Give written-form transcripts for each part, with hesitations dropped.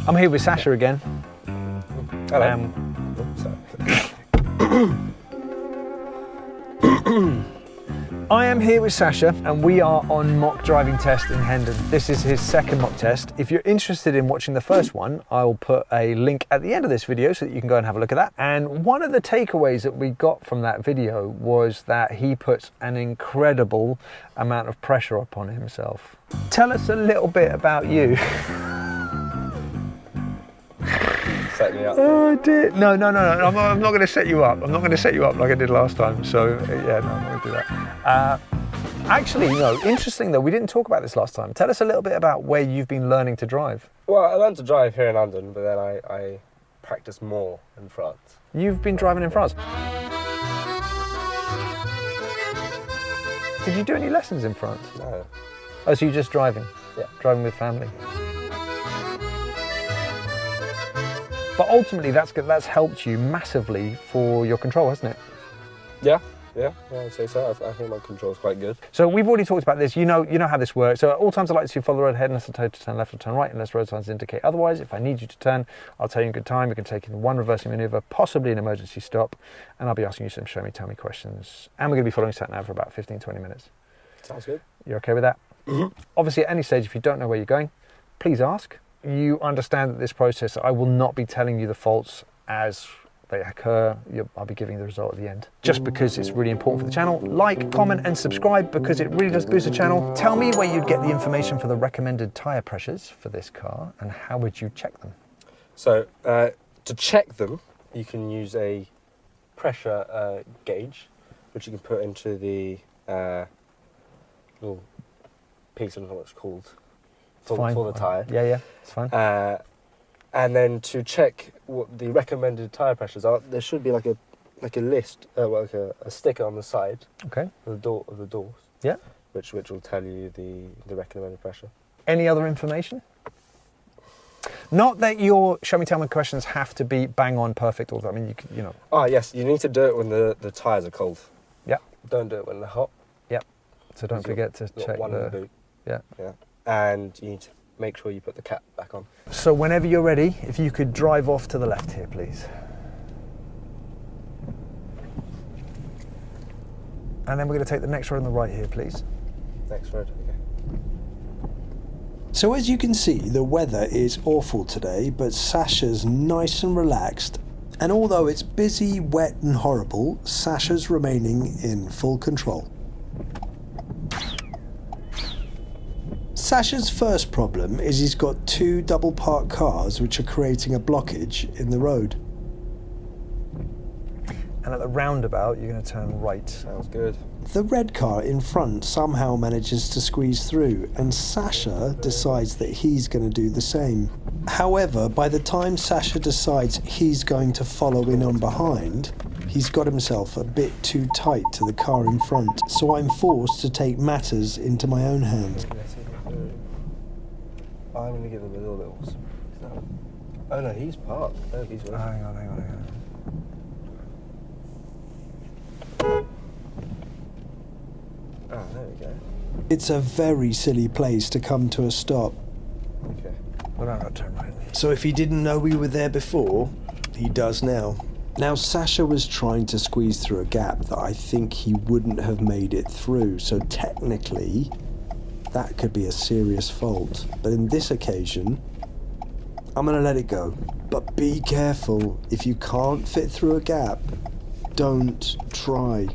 I'm here with Sacha again. Hello. I am here with Sacha and we are on mock driving test in Hendon. This is his second mock test. If you're interested in watching the first one, I will put a link at the end of this video so that you can go and have a look at that. And one of the takeaways that we got from that video was that he puts an incredible amount of pressure upon himself. Tell us a little bit about you. Set me up. Oh dear. No. I'm not going to set you up. I'm not going to set you up like I did last time. So yeah, no, I'm not going to do that. Actually, no. Interesting though. We didn't talk about this last time. Tell us a little bit about where you've been learning to drive. Well, I learned to drive here in London, but then I practiced more in France. You've been driving in France. Did you do any lessons in France? No. Oh, so you're just driving? Yeah. Driving with family. But ultimately, that's helped you massively for your control, hasn't it? Yeah, I'd say so. I think my control's quite good. So we've already talked about this. You know how this works. So at all times I like to follow the road ahead unless I tell you to turn left or turn right, unless road signs indicate otherwise. If I need you to turn, I'll tell you in good time. We can take in one reversing manoeuvre, possibly an emergency stop, and I'll be asking you some show me, tell me questions. And we're going to be following sat nav for about 15-20 minutes. Sounds good. You're okay with that? Mm-hmm. Obviously, at any stage, if you don't know where you're going, please ask. You understand that this process, I will not be telling you the faults as they occur. I'll be giving you the result at the end. Just because it's really important for the channel. Like, comment and subscribe because it really does boost the channel. Tell me where you'd get the information for the recommended tyre pressures for this car and how would you check them? So to check them, you can use a pressure gauge, which you can put into the little piece, I don't know what it's called, for the tyre. Yeah, it's fine. And then to check what the recommended tyre pressures are, there should be like a list, like a sticker on the side. Okay. Of the doors. Yeah. Which will tell you the recommended pressure. Any other information? Not that your show me tell me questions have to be bang on perfect all the time. I mean, you know. Oh yes, you need to do it when the tyres are cold. Yeah. Don't do it when they're hot. Yeah. So don't forget to check one in the boot. Yeah. Yeah. And you need to make sure you put the cap back on. So whenever you're ready, if you could drive off to the left here, please. And then we're going to take the next road on the right here, please. Next road, okay. So as you can see, the weather is awful today, but Sacha's nice and relaxed. And although it's busy, wet and horrible, Sacha's remaining in full control. Sacha's first problem is he's got two double parked cars which are creating a blockage in the road. And at the roundabout, you're going to turn right. Sounds good. The red car in front somehow manages to squeeze through, and Sacha decides that he's going to do the same. However, by the time Sacha decides he's going to follow in on behind, he's got himself a bit too tight to the car in front, so I'm forced to take matters into my own hands. I'm going to give him a little bit more. Oh no, he's parked. Oh, he's right. Hang on. Oh, there we go. It's a very silly place to come to a stop. Okay. Well, I'm going to turn right. So if he didn't know we were there before, he does now. Now Sacha was trying to squeeze through a gap that I think he wouldn't have made it through, so technically that could be a serious fault. But in this occasion, I'm going to let it go. But be careful, if you can't fit through a gap, don't try.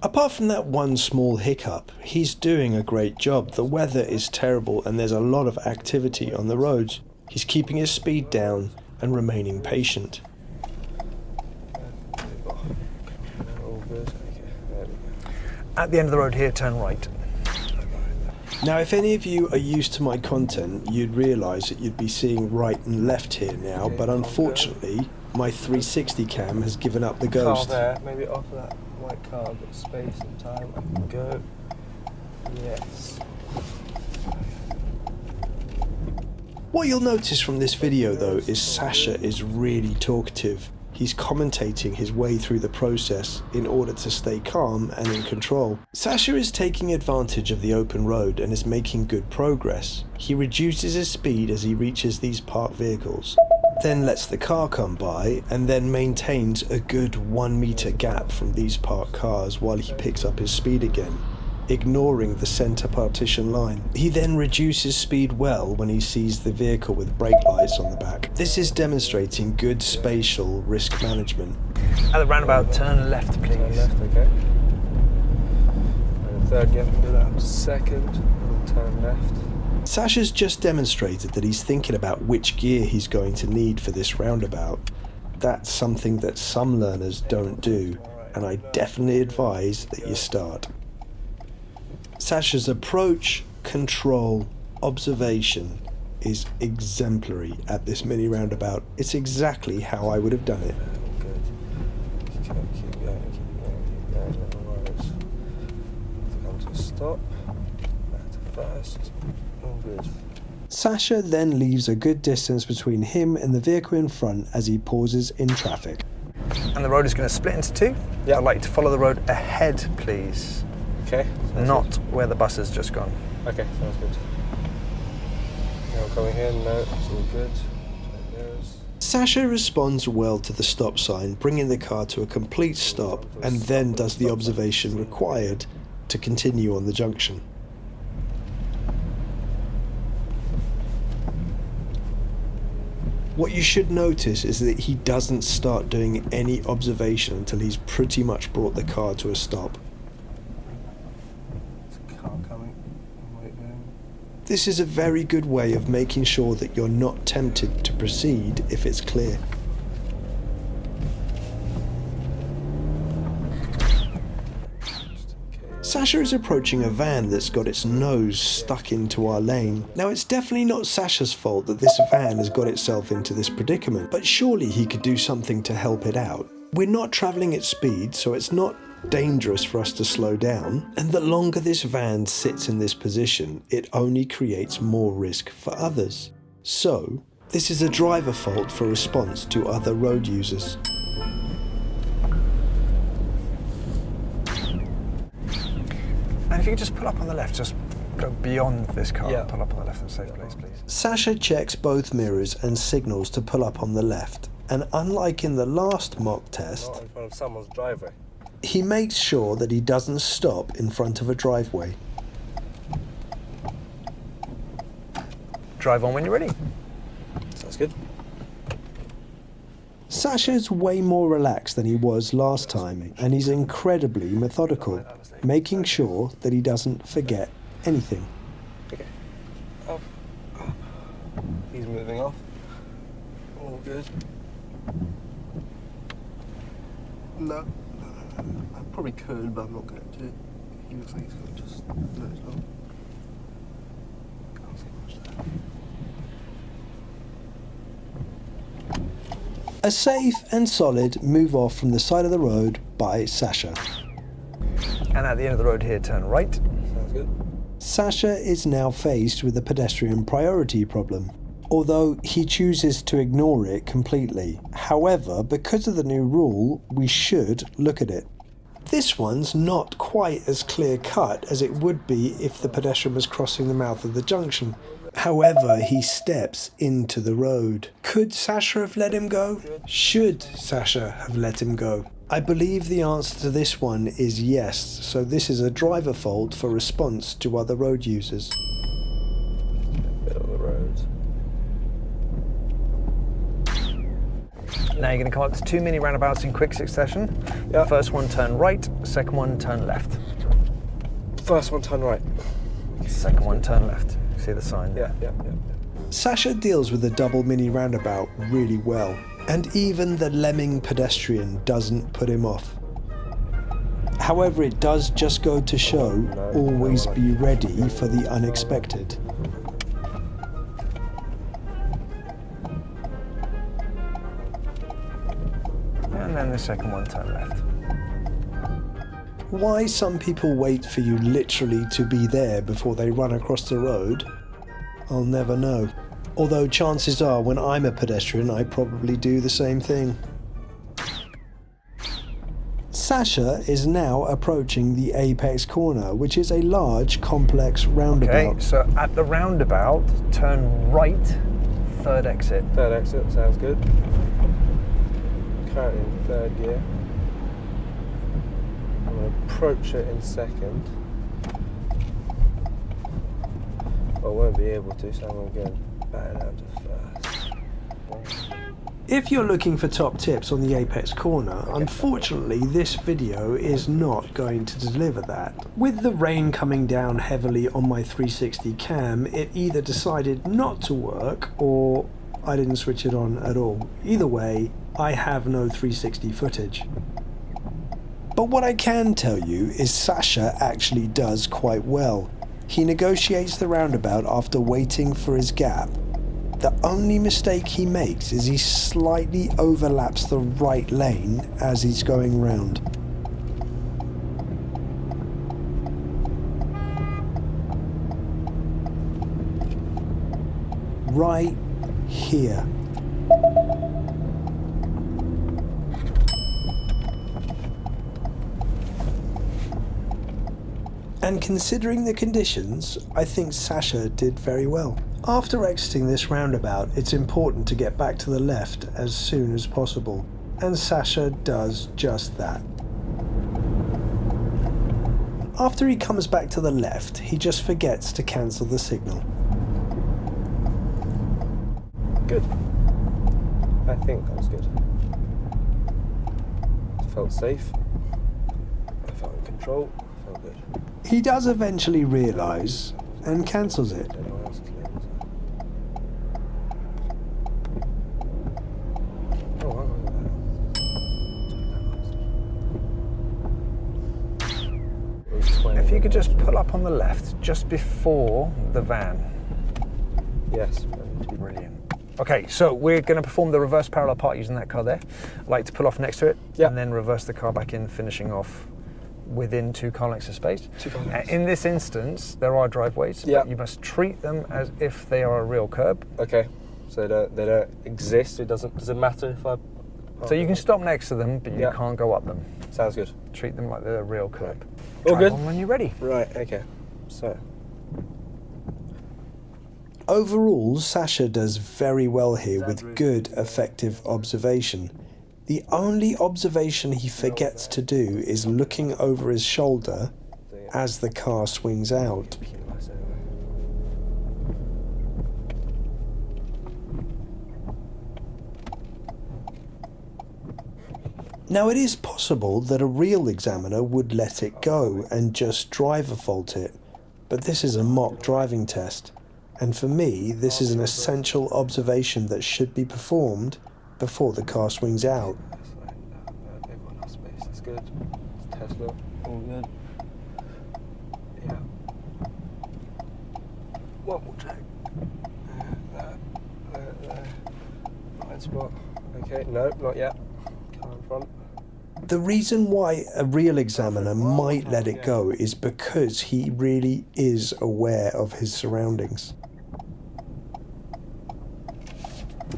Apart from that one small hiccup, he's doing a great job. The weather is terrible and there's a lot of activity on the roads. He's keeping his speed down and remaining patient. At the end of the road here, turn right. Now, if any of you are used to my content, you'd realise that you'd be seeing right and left here now, but unfortunately, my 360 cam has given up the ghost. Car there, maybe off that white car, I've got space and time, I can go. Yes. What you'll notice from this video though is Sacha is really talkative. He's commentating his way through the process in order to stay calm and in control. Sacha is taking advantage of the open road and is making good progress. He reduces his speed as he reaches these parked vehicles, then lets the car come by and then maintains a good 1 meter gap from these parked cars while he picks up his speed again, ignoring the centre partition line. He then reduces speed well when he sees the vehicle with brake lights on the back. This is demonstrating good spatial risk management. At the roundabout, turn left, please. Turn left, okay. And the third gear, do that second, and turn left. Sacha's just demonstrated that he's thinking about which gear he's going to need for this roundabout. That's something that some learners don't do, and I definitely advise that you start. Sacha's approach, control, observation is exemplary at this mini roundabout. It's exactly how I would have done it. Good. Keep going, keep going. Alright. Come to a stop. Back to first. All good. Sacha then leaves a good distance between him and the vehicle in front as he pauses in traffic. And the road is going to split into two. Yeah. I'd like you to follow the road ahead, please. Okay. Not where the bus has just gone. Okay, sounds good. Now we're coming here, no, it's all good. There's... Sacha responds well to the stop sign, bringing the car to a complete stop, and then does the observation required to continue on the junction. What you should notice is that he doesn't start doing any observation until he's pretty much brought the car to a stop. Car coming. Wait there. This is a very good way of making sure that you're not tempted to proceed if it's clear. Sacha is approaching a van that's got its nose stuck into our lane. Now, it's definitely not Sacha's fault that this van has got itself into this predicament, but surely he could do something to help it out. We're not travelling at speed, so it's not dangerous for us to slow down, and the longer this van sits in this position, it only creates more risk for others. So, this is a driver fault for response to other road users. And if you could just pull up on the left, just go beyond this car. Yeah. Pull up on the left and safe place, please. Sacha checks both mirrors and signals to pull up on the left, and unlike in the last mock test, Not in front of someone's driveway. he makes sure that he doesn't stop in front of a driveway. Drive on when you're ready. Sounds good. Sacha's way more relaxed than he was last time, and he's incredibly methodical, making sure that he doesn't forget anything. Okay. Up. Up. He's moving off. All good. No. I probably could, but I'm not going to. He looks like he's going to just let it go. Can't see much there. A safe and solid move off from the side of the road by Sacha. And at the end of the road here, turn right. Sounds good. Sacha is now faced with a pedestrian priority problem, although he chooses to ignore it completely. However, because of the new rule, we should look at it. This one's not quite as clear-cut as it would be if the pedestrian was crossing the mouth of the junction. However, he steps into the road. Could Sacha have let him go? Should Sacha have let him go? I believe the answer to this one is yes, so this is a driver fault for response to other road users. Middle of the road. Now you're going to come up to two mini roundabouts in quick succession. Yeah. First one, turn right. Second one, turn left. First one, turn right. Second one, turn left. See the sign there? Yeah. Sacha deals with the double mini roundabout really well, and even the lemming pedestrian doesn't put him off. However, it does just go to show, always be ready for the unexpected. And then the second one, turn left. Why some people wait for you literally to be there before they run across the road, I'll never know. Although chances are when I'm a pedestrian, I probably do the same thing. Sacha is now approaching the apex corner, which is a large, complex roundabout. Okay, so at the roundabout, turn right, third exit. Third exit, sounds good. Currently in third gear. I'm going to approach it in second. I won't be able to, so I'm going to go back down to first. If you're looking for top tips on the apex corner, unfortunately this video is not going to deliver that. With the rain coming down heavily on my 360 cam, it either decided not to work or I didn't switch it on at all. Either way, I have no 360 footage. But what I can tell you is Sacha actually does quite well. He negotiates the roundabout after waiting for his gap. The only mistake he makes is he slightly overlaps the right lane as he's going round. Right here. And considering the conditions, I think Sacha did very well. After exiting this roundabout, it's important to get back to the left as soon as possible, and Sacha does just that. After he comes back to the left, he just forgets to cancel the signal. Good. I think that was good. I felt safe. I felt in control. I felt good. He does eventually realise and cancels it. Anyone else is late? Oh, hang on. If you could just pull up on the left, just before the van. Yes. Brilliant. Okay, so we're going to perform the reverse parallel part using that car there. I'd like to pull off next to it, Yep. and then reverse the car back in, finishing off within 2 car lengths of space. 2 car lengths. In this instance, there are driveways, Yep. but you must treat them as if they are a real curb. Okay. So they don't exist. Does it matter if I? So you can stop next to them, but you Yep. can't go up them. Sounds good. Treat them like they're a real curb. All Drive good. on when you're ready. Right. Okay. So. Overall, Sacha does very well here with good, effective observation. The only observation he forgets to do is looking over his shoulder as the car swings out. Now, it is possible that a real examiner would let it go and just driver fault it, but this is a mock driving test, and for me, this is an essential observation that should be performed before the car swings out. Everyone has space. That's good. Tesla. All good. Yeah. One more check. There. Blind spot. Okay. No, not yet. Car in front. The reason why a real examiner might let it go is because he really is aware of his surroundings.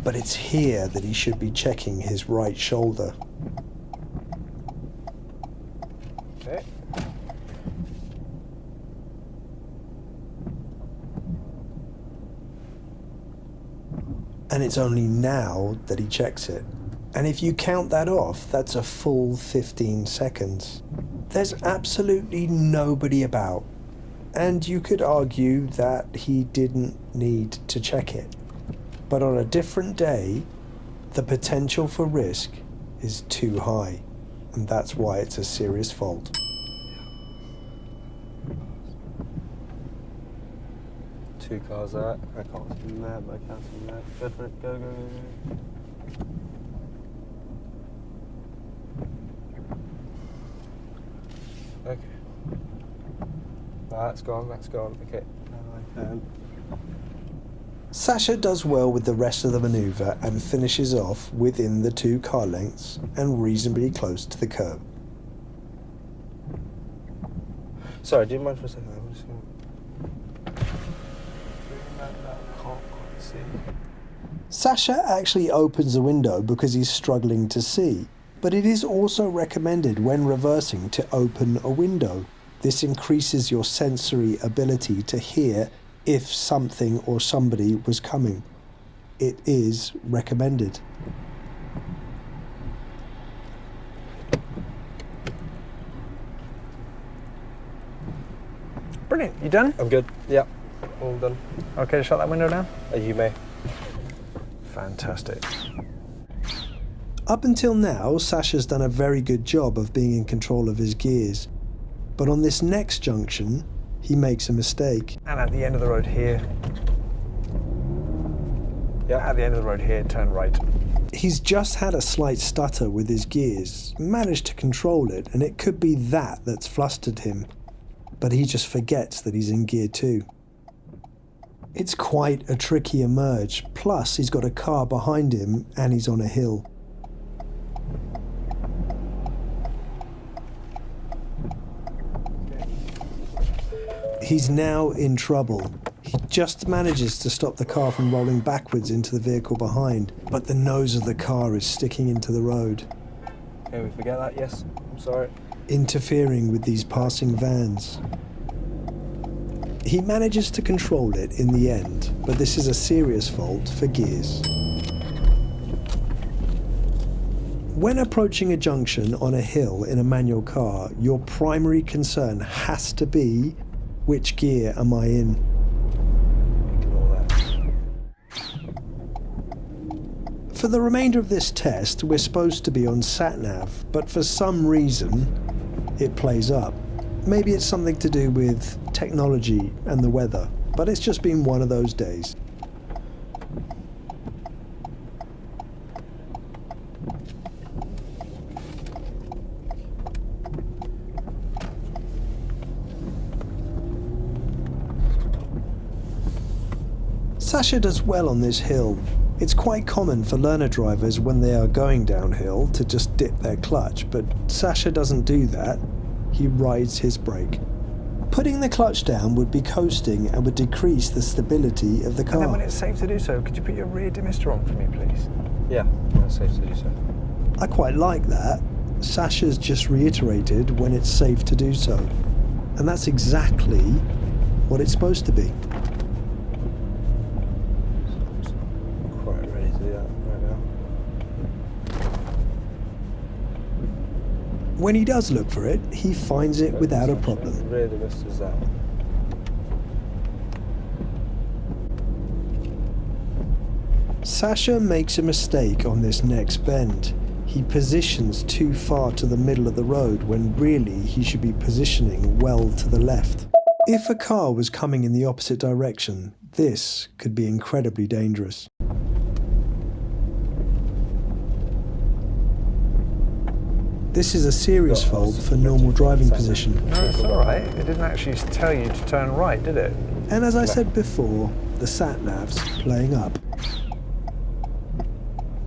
But it's here that he should be checking his right shoulder. Okay. And it's only now that he checks it. And if you count that off, that's a full 15 seconds. There's absolutely nobody about. And you could argue that he didn't need to check it. But on a different day, the potential for risk is too high. And that's why it's a serious fault. Two cars out. I can't see that, but I can see that. Go for it. Go. Okay. That's gone. Okay. Now I can. Sacha does well with the rest of the manoeuvre and finishes off within the 2 car lengths and reasonably close to the curb. Sorry, do you mind for a second? I'm just going to... Can't quite see. Sacha actually opens the window because he's struggling to see. But it is also recommended when reversing to open a window. This increases your sensory ability to hear if something or somebody was coming. It is recommended. Brilliant. You done? I'm good. Yeah, all done. Okay to shut that window down? You may. Fantastic. Up until now, Sacha's done a very good job of being in control of his gears. But on this next junction, he makes a mistake. And at the end of the road here. Yeah. At the end of the road here, turn right. He's just had a slight stutter with his gears, managed to control it, and it could be that that's flustered him. But he just forgets that he's in gear 2. It's quite a tricky emerge, plus he's got a car behind him and he's on a hill. He's now in trouble. He just manages to stop the car from rolling backwards into the vehicle behind, but the nose of the car is sticking into the road, Okay, we forget that, yes. I'm sorry. interfering with these passing vans. He manages to control it in the end, but this is a serious fault for gears. When approaching a junction on a hill in a manual car, your primary concern has to be, which gear am I in? Ignore that. For the remainder of this test, we're supposed to be on sat-nav, but for some reason, it plays up. Maybe it's something to do with technology and the weather, but it's just been one of those days. Sacha does well on this hill. It's quite common for learner drivers when they are going downhill to just dip their clutch, but Sacha doesn't do that. He rides his brake. Putting the clutch down would be coasting and would decrease the stability of the car. And then when it's safe to do so, could you put your rear demister on for me, please? Yeah, that's safe to do so. I quite like that. Sacha's just reiterated when it's safe to do so. And that's exactly what it's supposed to be. Quite ready to do that right now. When he does look for it, he finds it without a problem. Rear the mister's out. Sacha makes a mistake on this next bend. He positions too far to the middle of the road when really he should be positioning well to the left. If a car was coming in the opposite direction, this could be incredibly dangerous. This is a serious fault for normal driving position. No, it's all right. It didn't actually tell you to turn right, did it? And as I said before, the sat-nav's playing up.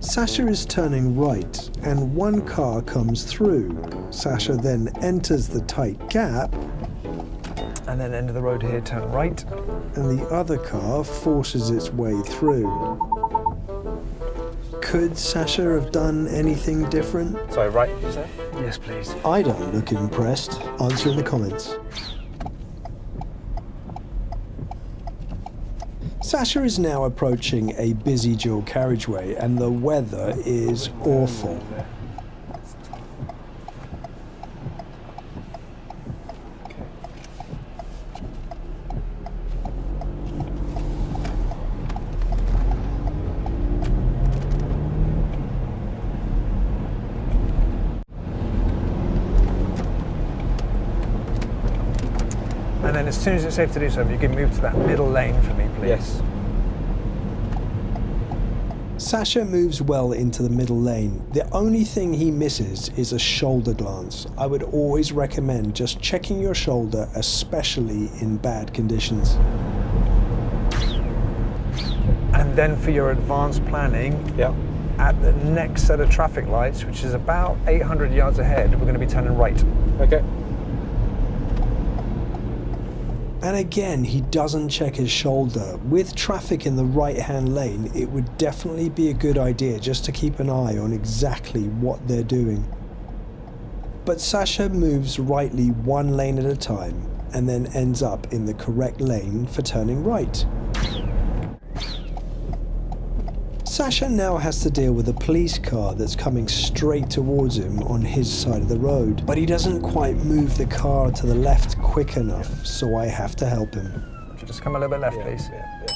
Sacha is turning right, and one car comes through. Sacha then enters the tight gap, And then end of the road here, turn right. and the other car forces its way through. Could Sacha have done anything different? Sorry, right, you say? Yes, please. I don't look impressed. Answer in the comments. Sacha is now approaching a busy dual carriageway, and the weather is awful. And then as soon as it's safe to do so, if you can move to that middle lane for me, please. Yes. Sacha moves well into the middle lane. The only thing he misses is a shoulder glance. I would always recommend just checking your shoulder, especially in bad conditions. And then for your advanced planning, Yeah. at the next set of traffic lights, which is about 800 yards ahead, we're going to be turning right. Okay. And again, he doesn't check his shoulder. With traffic in the right-hand lane, it would definitely be a good idea just to keep an eye on exactly what they're doing. But Sacha moves rightly one lane at a time and then ends up in the correct lane for turning right. Sacha now has to deal with a police car that's coming straight towards him on his side of the road, but he doesn't quite move the car to the left quick enough, so I have to help him. Could you just come a little bit left, please? Yeah.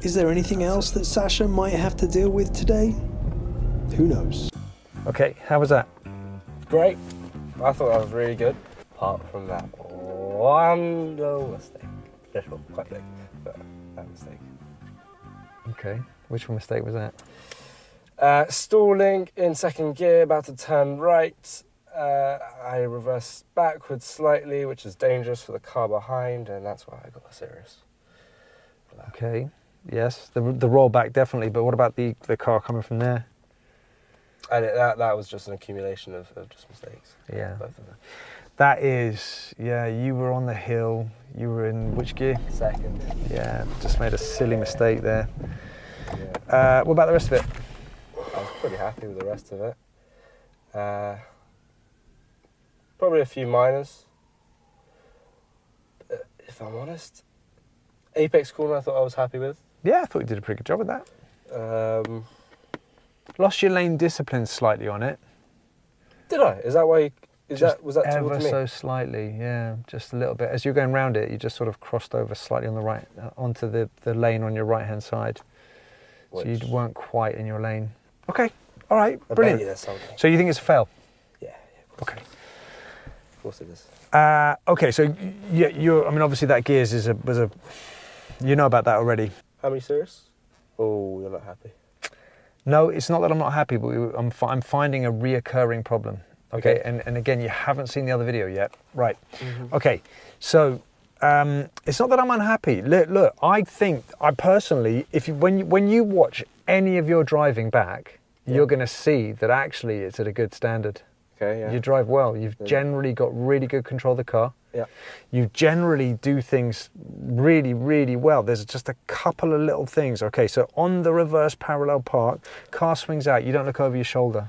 Is there anything else that Sacha might have to deal with today? Who knows? Okay, how was that? Great. I thought that was really good. Apart from that one little mistake. Just one, quite big, but that mistake. Okay, which mistake was that? Stalling in second gear, about to turn right. I reversed backwards slightly, which is dangerous for the car behind, and that's why I got serious. Okay, yes, the roll back definitely, but what about the car coming from there? And that was just an accumulation of just mistakes. Yeah. Both of them. That is, yeah, you were on the hill, you were in which gear? Second. Yeah, just made a silly mistake there. Yeah. What about the rest of it? I was pretty happy with the rest of it. Probably a few minors. If I'm honest, Apex corner I thought I was happy with. Yeah, I thought you did a pretty good job with that. Lost your lane discipline slightly on it. Did I? Is that why? Was that ever towards me? so slightly, yeah, just a little bit. As you're going round it, you just sort of crossed over slightly on the right, onto the lane on your right-hand side. So you weren't quite in your lane. Okay, all right, brilliant. So you think it's a fail? Yeah. Okay. Of course it is. Okay, so I mean, obviously that gears was a, you know about that already. How many serious? Oh, you're not happy. No, it's not that I'm not happy, but I'm finding a reoccurring problem. Okay. And again, you haven't seen the other video yet. Right. Mm-hmm. Okay, so it's not that I'm unhappy. Look, I think, I personally, when you watch any of your driving back, you're going to see that actually it's at a good standard. Okay, yeah. You drive well. You've generally got really good control of the car. Yeah. You generally do things really, really well. There's just a couple of little things. Okay, so on the reverse parallel park, car swings out, you don't look over your shoulder.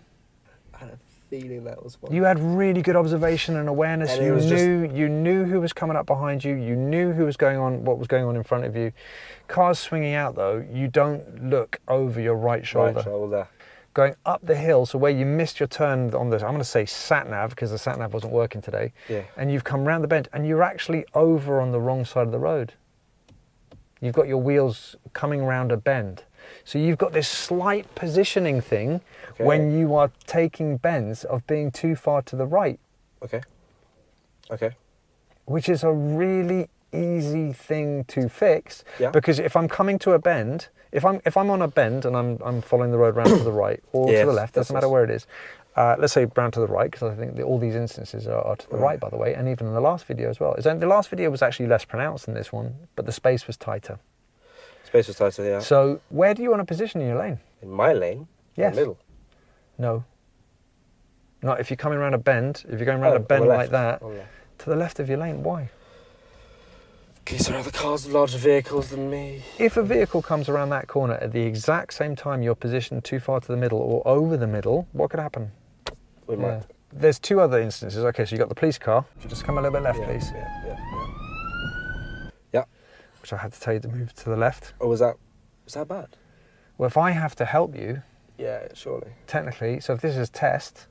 I had a feeling that was one. You had really good observation and awareness. And you knew who was coming up behind you. You knew who was going on, what was going on in front of you. Cars swinging out though, you don't look over your right shoulder. Right shoulder. Going up the hill, so where you missed your turn on this, I'm going to say sat-nav because the sat-nav wasn't working today. Yeah. And you've come round the bend and you're actually over on the wrong side of the road. You've got your wheels coming round a bend. So you've got this slight positioning thing when you are taking bends of being too far to the right. Okay. Which is a really easy thing to fix because if I'm coming to a bend, if I'm on a bend and I'm following the road round to the right or to the left, doesn't matter where it is. Let's say round to the right, because I think all these instances are to the right, by the way, and even in the last video as well. The last video was actually less pronounced than this one, but the space was tighter. Space was tighter, yeah. So where do you want to position in your lane? In my lane? Yes. In the middle? No. Not if you're coming around a bend. If you're going around a bend like that, to the left of your lane. Why? Because there are other cars with larger vehicles than me. If a vehicle comes around that corner at the exact same time you're positioned too far to the middle or over the middle, what could happen? We might. There's two other instances. Okay, so you've got the police car. If you just come a little bit left, please. Yeah. Which I had to tell you to move to the left. Oh, was that bad? Well, if I have to help you... Yeah, surely. Technically, so if this is test,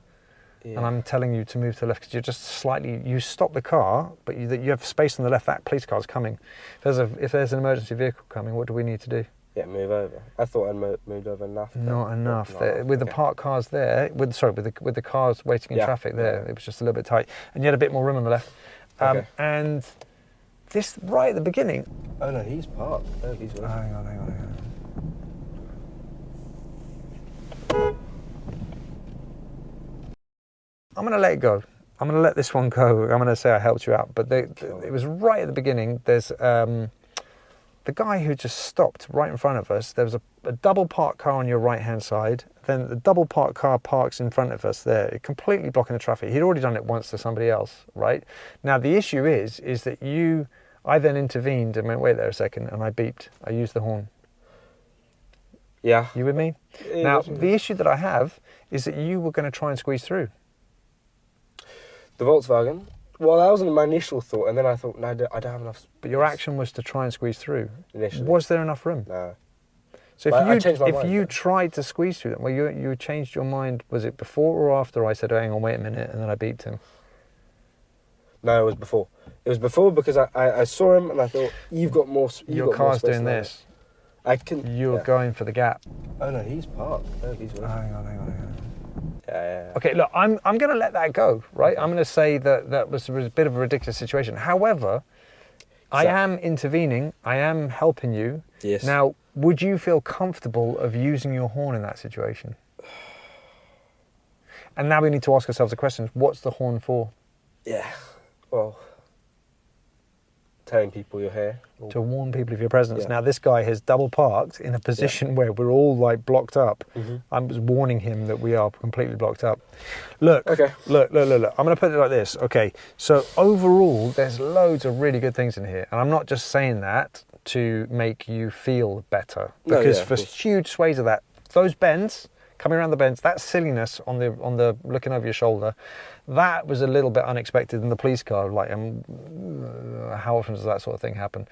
and I'm telling you to move to the left because you're just slightly, you stop the car, but you have space on the left, that police car's coming. If there's an emergency vehicle coming, what do we need to do? Yeah, move over. I thought I moved over enough. Not enough. With the parked cars there, with the cars waiting in traffic there, it was just a little bit tight. And you had a bit more room on the left. And this, right at the beginning... Oh no, he's parked. Oh, he's right. Hang on. I'm going to let it go. I'm going to let this one go. I'm going to say I helped you out. But it was right at the beginning. There's the guy who just stopped right in front of us, there was a double parked car on your right hand side, then the double parked car parks in front of us there, completely blocking the traffic. He'd already done it once to somebody else, right? Now the issue is that I then intervened and went, wait there a second, and I beeped. I used the horn. Yeah. You with me? Yeah, Now, definitely. the issue that I have is that you were going to try and squeeze through. The Volkswagen. Well, that wasn't my initial thought, and then I thought, no, I don't have enough. But your action was to try and squeeze through. Initially. Was there enough room? No. So But I changed my if mind, you though. tried to squeeze through them, well, you changed your mind. Was it before or after I said, oh, hang on, wait a minute, and then I beeped him? No, it was before. It was before because I saw him and I thought, you've got more. Your car's doing this. I can. You're going for the gap. Oh no, he's parked. No, he's. Hang on. Yeah. Okay, look, I'm going to let that go, right? I'm going to say that was a bit of a ridiculous situation. However, I am intervening. I am helping you. Yes. Now, would you feel comfortable of using your horn in that situation? And now we need to ask ourselves the question, what's the horn for? Yeah. Well, telling people you're here. To warn people of your presence. Yeah. Now, this guy has double parked in a position where we're all like blocked up. Mm-hmm. I was warning him that we are completely blocked up. Look, Okay. look. I'm going to put it like this. Okay, so overall, there's loads of really good things in here. And I'm not just saying that to make you feel better. No, Because yeah, of for course. huge sways of that, those bends, coming around the bends, that silliness on the looking over your shoulder, that was a little bit unexpected in the police car. Like, how often does that sort of thing happen?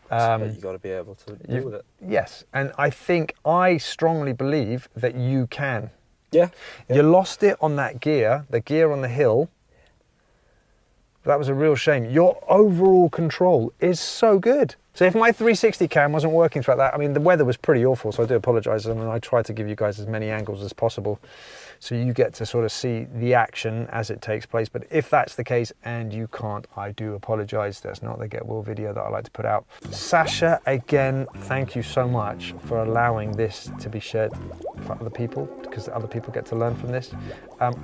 But you got to be able to deal with it. Yes, and I strongly believe that you can. Yeah. You lost it on that gear, the gear on the hill. That was a real shame. Your overall control is so good. So if my 360 cam wasn't working throughout that, I mean, the weather was pretty awful, so I do apologise, and I try to give you guys as many angles as possible so you get to sort of see the action as it takes place. But if that's the case and you can't, I do apologise. That's not the Get Will video that I like to put out. Sacha, again, thank you so much for allowing this to be shared for other people, because other people get to learn from this.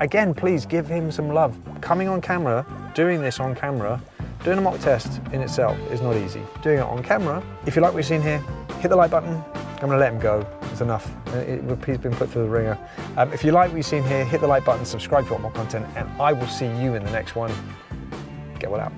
Again, please give him some love. Coming on camera, doing this on camera, doing a mock test in itself is not easy. Doing it on camera, if you like what you've seen here, hit the like button. I'm gonna let him go, it's enough. He's been put through the ringer. If you like what you've seen here, hit the like button, subscribe for more content, and I will see you in the next one. Get well out.